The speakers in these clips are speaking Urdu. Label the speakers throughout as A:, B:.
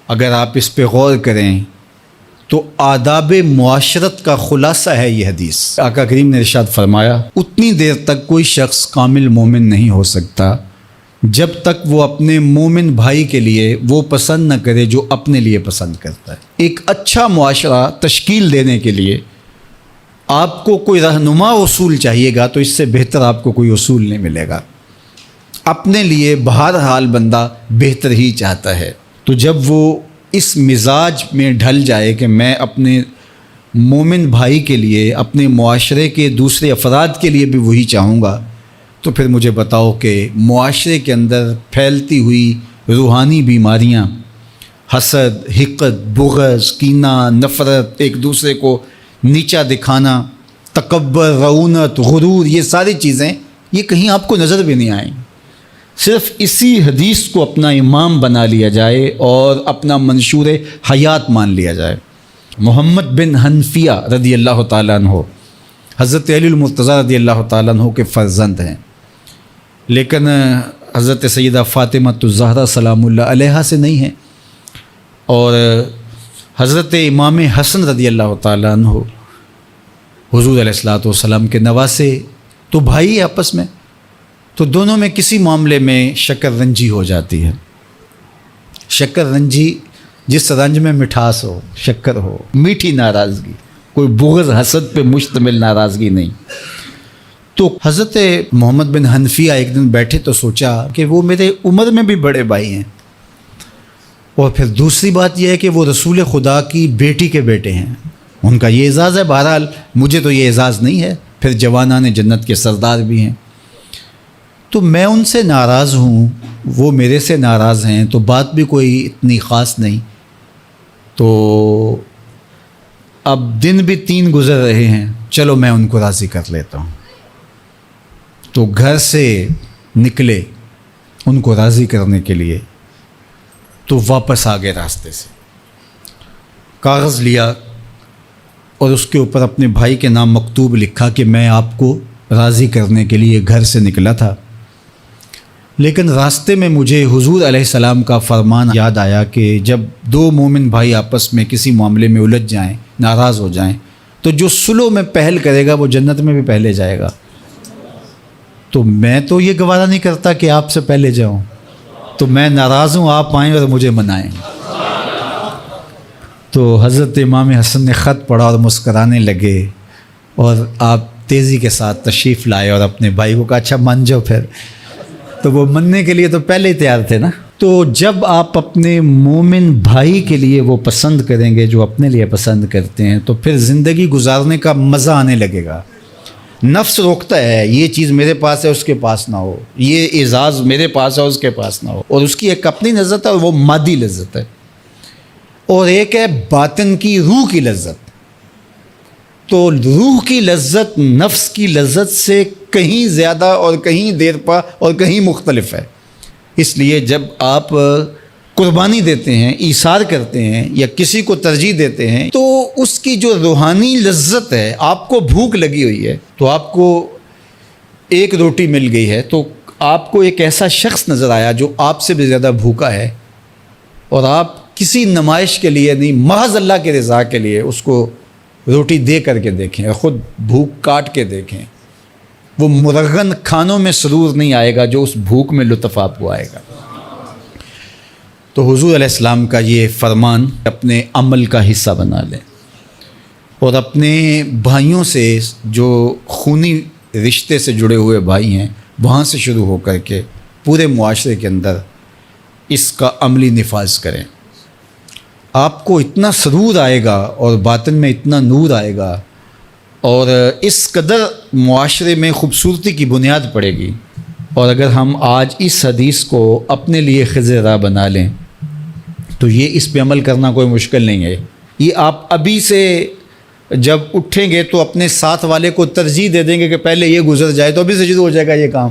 A: اگر آپ اس پہ غور کریں تو آداب معاشرت کا خلاصہ ہے یہ حدیث۔ آقا کریم نے ارشاد فرمایا اتنی دیر تک کوئی شخص کامل مومن نہیں ہو سکتا جب تک وہ اپنے مومن بھائی کے لیے وہ پسند نہ کرے جو اپنے لیے پسند کرتا ہے۔ ایک اچھا معاشرہ تشکیل دینے کے لیے آپ کو کوئی رہنما اصول چاہیے گا تو اس سے بہتر آپ کو کوئی اصول نہیں ملے گا۔ اپنے لیے بہرحال بندہ بہتر ہی چاہتا ہے، تو جب وہ اس مزاج میں ڈھل جائے کہ میں اپنے مومن بھائی کے لیے، اپنے معاشرے کے دوسرے افراد کے لیے بھی وہی چاہوں گا، تو پھر مجھے بتاؤ کہ معاشرے کے اندر پھیلتی ہوئی روحانی بیماریاں، حسد، حقد، بغض، کینہ، نفرت، ایک دوسرے کو نیچا دکھانا، تکبر، رعونت، غرور، یہ ساری چیزیں یہ کہیں آپ کو نظر بھی نہیں آئیں۔ صرف اسی حدیث کو اپنا امام بنا لیا جائے اور اپنا منشور حیات مان لیا جائے۔ محمد بن حنفیہ رضی اللہ تعالیٰ عنہ حضرت علی المرتضیٰ رضی اللہ تعالیٰ عنہ کے فرزند ہیں، لیکن حضرت سیدہ فاطمہ الزہرا سلام اللہ علیہا سے نہیں ہیں، اور حضرت امام حسن رضی اللہ تعالیٰ عنہ حضور علیہ الصلوۃ والسلام کے نواسے، تو بھائی آپس میں، تو دونوں میں کسی معاملے میں شکر رنجی ہو جاتی ہے۔ شکر رنجی، جس رنج میں مٹھاس ہو، شکر ہو، میٹھی ناراضگی، کوئی بغض حسد پہ مشتمل ناراضگی نہیں۔ تو حضرت محمد بن حنفیہ ایک دن بیٹھے تو سوچا کہ وہ میرے عمر میں بھی بڑے بھائی ہیں، اور پھر دوسری بات یہ ہے کہ وہ رسول خدا کی بیٹی کے بیٹے ہیں، ان کا یہ اعزاز ہے، بہرحال مجھے تو یہ اعزاز نہیں ہے، پھر جوانان جنت کے سردار بھی ہیں، تو میں ان سے ناراض ہوں، وہ میرے سے ناراض ہیں، تو بات بھی کوئی اتنی خاص نہیں، تو اب دن بھی 3 گزر رہے ہیں، چلو میں ان کو راضی کر لیتا ہوں۔ تو گھر سے نکلے ان کو راضی کرنے کے لیے، تو واپس آ گئے راستے سے، کاغذ لیا اور اس کے اوپر اپنے بھائی کے نام مکتوب لکھا کہ میں آپ کو راضی کرنے کے لیے گھر سے نکلا تھا، لیکن راستے میں مجھے حضور علیہ السلام کا فرمان یاد آیا کہ جب 2 مومن بھائی آپس میں کسی معاملے میں الجھ جائیں، ناراض ہو جائیں، تو جو صلح میں پہل کرے گا وہ جنت میں بھی پہلے جائے گا۔ تو میں تو یہ گوارا نہیں کرتا کہ آپ سے پہلے جاؤں، تو میں ناراض ہوں، آپ آئیں اور مجھے منائیں۔ تو حضرت امام حسن نے خط پڑھا اور مسکرانے لگے، اور آپ تیزی کے ساتھ تشریف لائے اور اپنے بھائی کو کہا اچھا مان جاؤ پھر، تو وہ مننے کے لیے تو پہلے ہی تیار تھے نا۔ تو جب آپ اپنے مومن بھائی کے لیے وہ پسند کریں گے جو اپنے لیے پسند کرتے ہیں، تو پھر زندگی گزارنے کا مزہ آنے لگے گا۔ نفس روکتا ہے یہ چیز میرے پاس ہے اس کے پاس نہ ہو، یہ اعزاز میرے پاس ہے اس کے پاس نہ ہو، اور اس کی ایک اپنی لذت ہے اور وہ مادی لذت ہے، اور ایک ہے باطن کی، روح کی لذت۔ تو روح کی لذت نفس کی لذت سے کہیں زیادہ اور کہیں دیر پا اور کہیں مختلف ہے۔ اس لیے جب آپ قربانی دیتے ہیں، ایثار کرتے ہیں یا کسی کو ترجیح دیتے ہیں، تو اس کی جو روحانی لذت ہے، آپ کو بھوک لگی ہوئی ہے، تو آپ کو ایک روٹی مل گئی ہے، تو آپ کو ایک ایسا شخص نظر آیا جو آپ سے بھی زیادہ بھوکا ہے، اور آپ کسی نمائش کے لیے نہیں، محض اللہ کے رضا کے لیے اس کو روٹی دے کر کے دیکھیں، خود بھوک کاٹ کے دیکھیں، وہ مرغن کھانوں میں سرور نہیں آئے گا جو اس بھوک میں لطف آپ کو آئے گا۔ تو حضور علیہ السلام کا یہ فرمان اپنے عمل کا حصہ بنا لیں، اور اپنے بھائیوں سے، جو خونی رشتے سے جڑے ہوئے بھائی ہیں، وہاں سے شروع ہو کر کے پورے معاشرے کے اندر اس کا عملی نفاذ کریں۔ آپ کو اتنا سرور آئے گا اور باطن میں اتنا نور آئے گا، اور اس قدر معاشرے میں خوبصورتی کی بنیاد پڑے گی۔ اور اگر ہم آج اس حدیث کو اپنے لیے خضر راہ بنا لیں تو یہ اس پہ عمل کرنا کوئی مشکل نہیں ہے۔ یہ آپ ابھی سے جب اٹھیں گے تو اپنے ساتھ والے کو ترجیح دے دیں گے کہ پہلے یہ گزر جائے، تو ابھی سے شروع ہو جائے گا یہ کام۔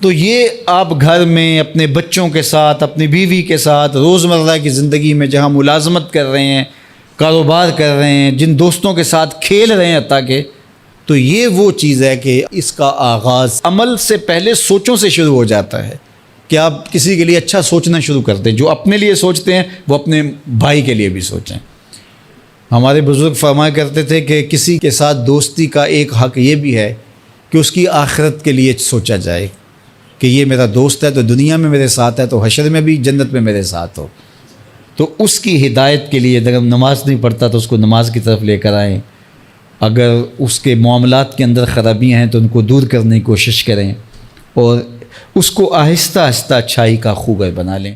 A: تو یہ آپ گھر میں اپنے بچوں کے ساتھ، اپنی بیوی کے ساتھ، روزمرہ کی زندگی میں جہاں ملازمت کر رہے ہیں، کاروبار کر رہے ہیں، جن دوستوں کے ساتھ کھیل رہے ہیں حتیٰ کہ، تو یہ وہ چیز ہے کہ اس کا آغاز عمل سے پہلے سوچوں سے شروع ہو جاتا ہے کہ آپ کسی کے لیے اچھا سوچنا شروع کر دیں. جو اپنے لیے سوچتے ہیں وہ اپنے بھائی کے لیے بھی سوچیں. ہمارے بزرگ فرمایا کرتے تھے کہ کسی کے ساتھ دوستی کا ایک حق یہ بھی ہے کہ اس کی آخرت کے لیے سوچا جائے کہ یہ میرا دوست ہے تو دنیا میں میرے ساتھ ہے تو حشر میں بھی جنت میں میرے ساتھ ہو. تو اس کی ہدایت کے لیے اگر ہم نماز نہیں پڑھتا تو اس کو نماز کی طرف لے کر آئیں. اگر اس کے معاملات کے اندر خرابیاں ہیں تو ان کو دور کرنے کی کوشش کریں اور اس کو آہستہ آہستہ اچھائی کا خوگر بنا لیں.